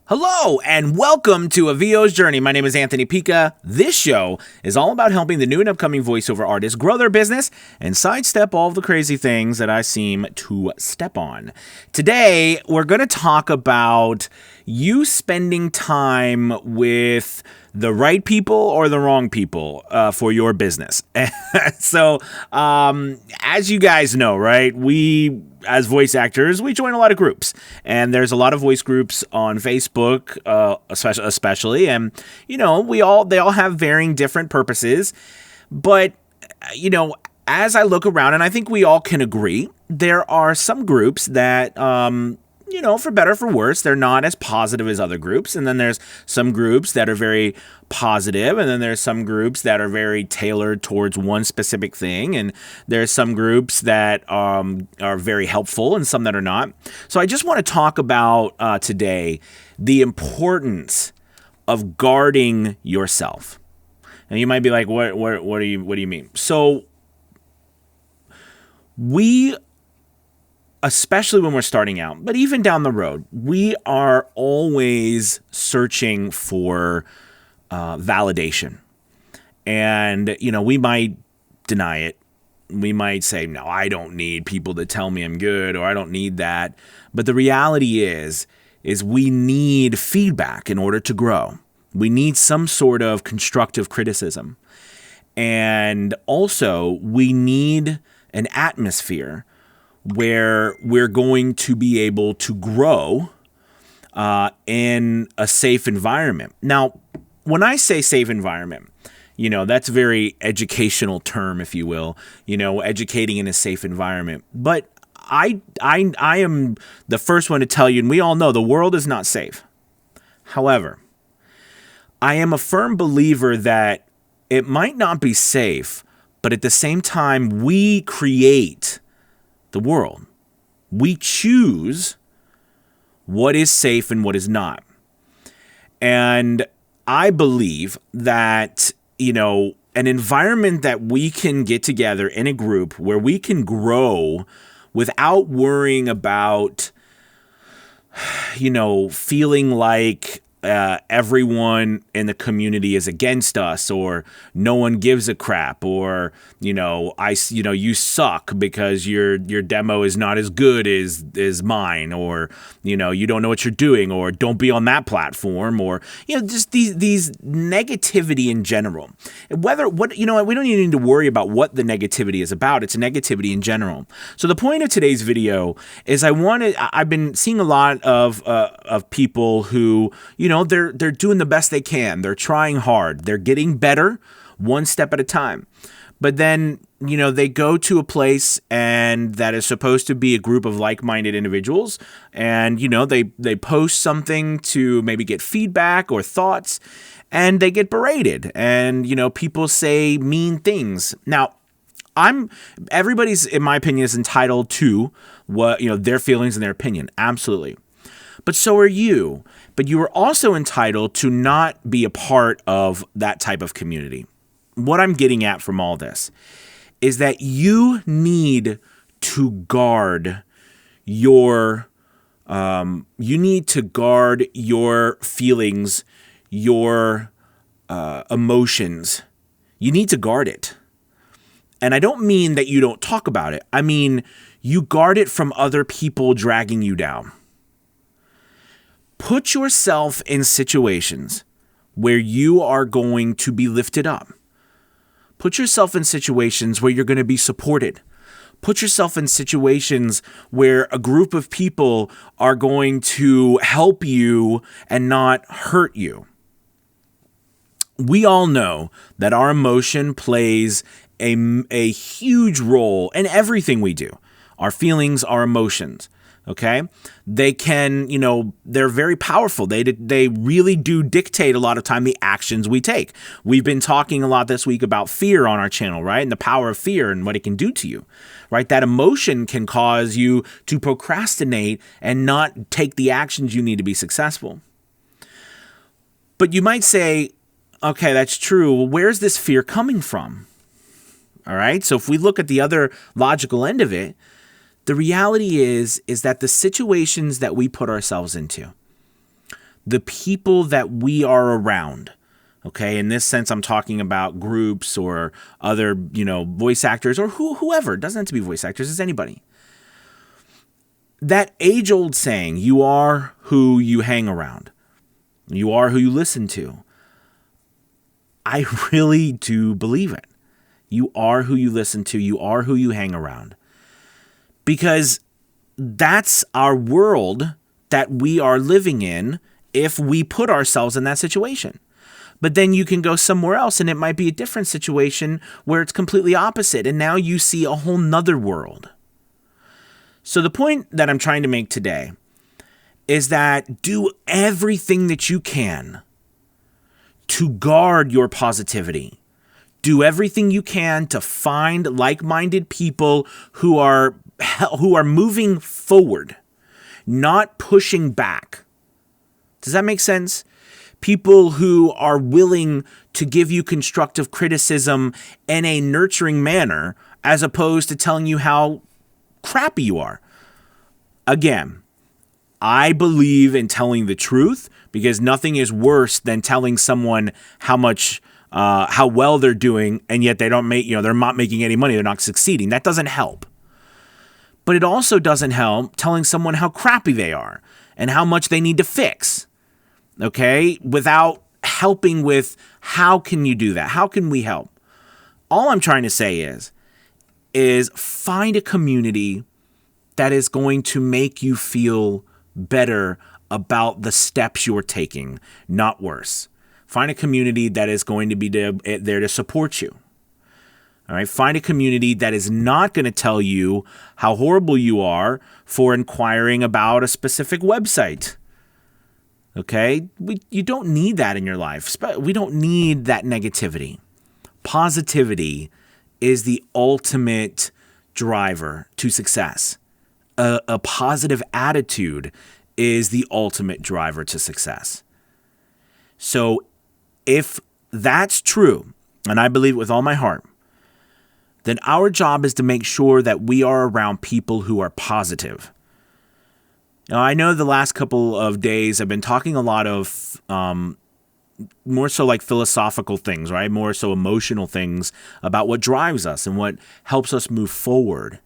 Hello and welcome to A VO's Journey. My name is Anthony Pica. This show is all about helping the new and upcoming voiceover artists grow their business and sidestep all of the crazy things that I seem to step on. Today, we're going to talk about you spending time with the right people or the wrong people for your business. So, as you guys know, right, we, as voice actors, we join a lot of groups. And there's a lot of voice groups on Facebook, especially. And, you know, they all have varying different purposes. But, you know, as I look around, and I think we all can agree, there are some groups that, you know, for better or for worse, they're not as positive as other groups. And then there's some groups that are very positive, and then there's some groups that are very tailored towards one specific thing. And there's some groups that are very helpful and some that are not. So I just want to talk about today the importance of guarding yourself. And you might be like, what do you mean? So especially when we're starting out, but even down the road, we are always searching for validation. And, you know, we might deny it. We might say, no, I don't need people to tell me I'm good, or I don't need that. But the reality is we need feedback in order to grow. We need some sort of constructive criticism. And also, we need an atmosphere where we're going to be able to grow in a safe environment. Now, when I say safe environment, you know, that's a very educational term, if you will, you know, educating in a safe environment. But I am the first one to tell you, and we all know the world is not safe. However, I am a firm believer that it might not be safe, but at the same time, we create the world. We choose what is safe and what is not. And I believe that, you know, an environment that we can get together in a group where we can grow without worrying about, you know, feeling like everyone in the community is against us, or no one gives a crap, or, you know, you suck because your demo is not as good as mine, or, you know, you don't know what you're doing, or don't be on that platform, or, you know, just these negativity in general. We don't even need to worry about what the negativity is about. It's negativity in general. So the point of today's video is I've been seeing a lot of people who, you know, they're doing the best they can. They're trying hard. They're getting better one step at a time. But then, you know, they go to a place and that is supposed to be a group of like-minded individuals. And, you know, they post something to maybe get feedback or thoughts, and they get berated. And, you know, people say mean things. Now, everybody's, in my opinion, is entitled to what, you know, their feelings and their opinion. Absolutely. But so are you. But you are also entitled to not be a part of that type of community. What I'm getting at from all this is that you need to guard your feelings, your emotions. You need to guard it. And I don't mean that you don't talk about it. I mean, you guard it from other people dragging you down. Put yourself in situations where you are going to be lifted up. Put yourself in situations where you're going to be supported. Put yourself in situations where a group of people are going to help you and not hurt you. We all know that our emotion plays a huge role in everything we do. Our feelings, our emotions. Okay, they can, you know, they're very powerful. They really do dictate a lot of time the actions we take. We've been talking a lot this week about fear on our channel, right? And the power of fear and what it can do to you, right? That emotion can cause you to procrastinate and not take the actions you need to be successful. But you might say, okay, that's true. Well, where's this fear coming from? All right. So if we look at the other logical end of it, the reality is that the situations that we put ourselves into, the people that we are around, okay, in this sense, I'm talking about groups or other, voice actors or whoever. It doesn't have to be voice actors, it's anybody. That age-old saying, you are who you hang around. You are who you listen to. I really do believe it. You are who you listen to. You are who you hang around. Because that's our world that we are living in if we put ourselves in that situation. But then you can go somewhere else and it might be a different situation where it's completely opposite. And now you see a whole nother world. So the point that I'm trying to make today is that do everything that you can to guard your positivity. Do everything you can to find like-minded people who are moving forward, not pushing back. Does that make sense? People who are willing to give you constructive criticism in a nurturing manner, as opposed to telling you how crappy you are. Again, I believe in telling the truth because nothing is worse than telling someone how well they're doing, and yet they're not making any money. They're not succeeding. That doesn't help. But it also doesn't help telling someone how crappy they are and how much they need to fix. Okay? Without helping with how can you do that? How can we help? All I'm trying to say is find a community that is going to make you feel better about the steps you're taking, not worse. Find a community that is going to be there to support you. All right. Find a community that is not going to tell you how horrible you are for inquiring about a specific website. Okay. You don't need that in your life. We don't need that negativity. Positivity is the ultimate driver to success. A positive attitude is the ultimate driver to success. So if that's true, and I believe it with all my heart, then our job is to make sure that we are around people who are positive. Now, I know the last couple of days I've been talking a lot of more so like philosophical things, right? More so emotional things about what drives us and what helps us move forward,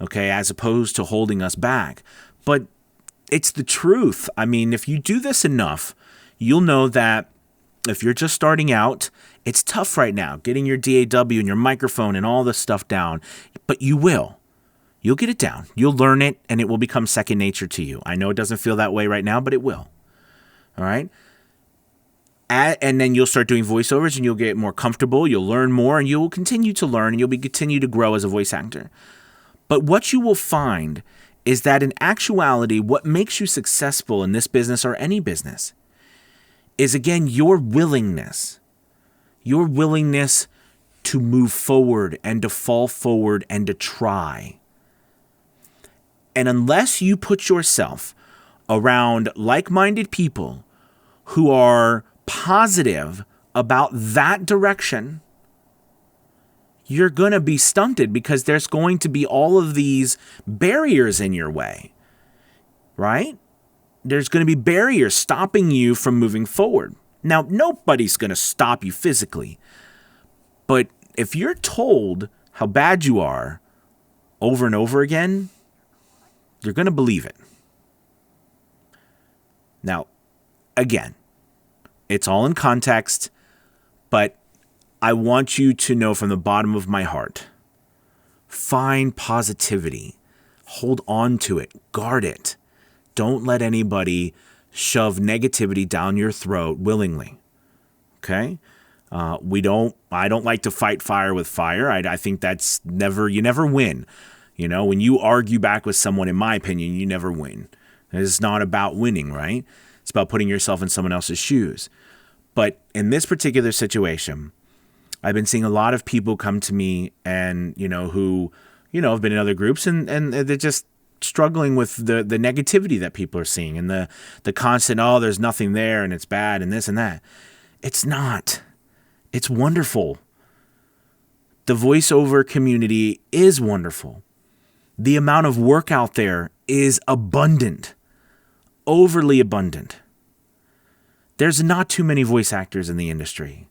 okay, as opposed to holding us back. But it's the truth. I mean, if you do this enough, you'll know that if you're just starting out, it's tough right now getting your DAW and your microphone and all this stuff down, but you will. You'll get it down. You'll learn it, and it will become second nature to you. I know it doesn't feel that way right now, but it will. All right? And then you'll start doing voiceovers, and you'll get more comfortable. You'll learn more, and you'll continue to learn, and you'll continue to grow as a voice actor. But what you will find is that in actuality, what makes you successful in this business or any business is, again, your willingness to move forward and to fall forward and to try. And unless you put yourself around like-minded people who are positive about that direction, you're going to be stunted because there's going to be all of these barriers in your way, right? There's going to be barriers stopping you from moving forward. Now, nobody's going to stop you physically, but if you're told how bad you are over and over again, you're going to believe it. Now, again, it's all in context, but I want you to know from the bottom of my heart, find positivity, hold on to it, guard it. Don't let anybody shove negativity down your throat willingly. Okay? I don't like to fight fire with fire. I think you never win. You know, when you argue back with someone, in my opinion, you never win. It's not about winning, right? It's about putting yourself in someone else's shoes. But in this particular situation, I've been seeing a lot of people come to me and, who, have been in other groups and they're just struggling with the negativity that people are seeing and the constant, there's nothing there and it's bad and this and that. It's not. It's wonderful. The voiceover community is wonderful. The amount of work out there is abundant, overly abundant. There's not too many voice actors in the industry.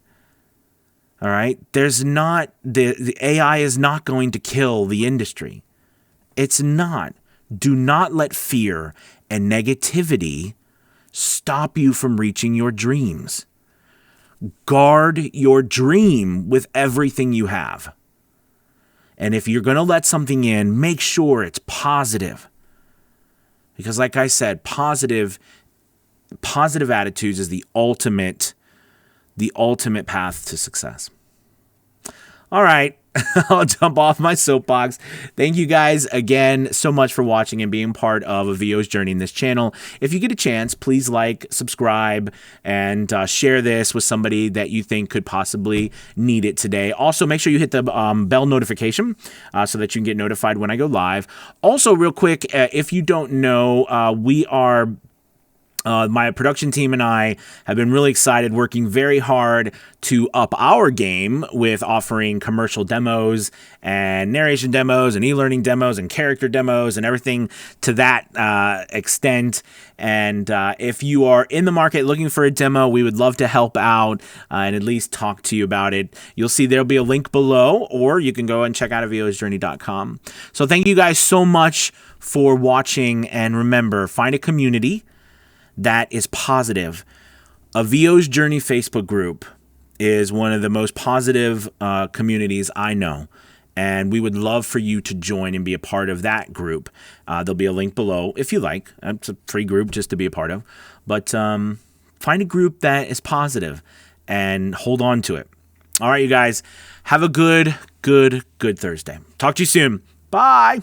All right? There's not, the AI is not going to kill the industry. It's not. Do not let fear and negativity stop you from reaching your dreams. Guard your dream with everything you have. And if you're going to let something in, make sure it's positive. Because like I said, positive attitudes is the ultimate path to success. All right. I'll jump off my soapbox. Thank you guys again so much for watching and being part of a VO's journey in this channel. If you get a chance, please like, subscribe, and share this with somebody that you think could possibly need it today. Also, make sure you hit the bell notification so that you can get notified when I go live. Also, real quick, if you don't know, we are... my production team and I have been really excited, working very hard to up our game with offering commercial demos and narration demos and e-learning demos and character demos and everything to that extent. And if you are in the market looking for a demo, we would love to help out and at least talk to you about it. You'll see there'll be a link below, or you can go and check out VOsjourney.com. So thank you guys so much for watching, and remember, find a community that is positive. A VO's Journey Facebook group is one of the most positive communities I know, and we would love for you to join and be a part of that group. There'll be a link below if you like. It's a free group just to be a part of, but find a group that is positive and hold on to it. All right, you guys, have a good Thursday. Talk to you soon. Bye.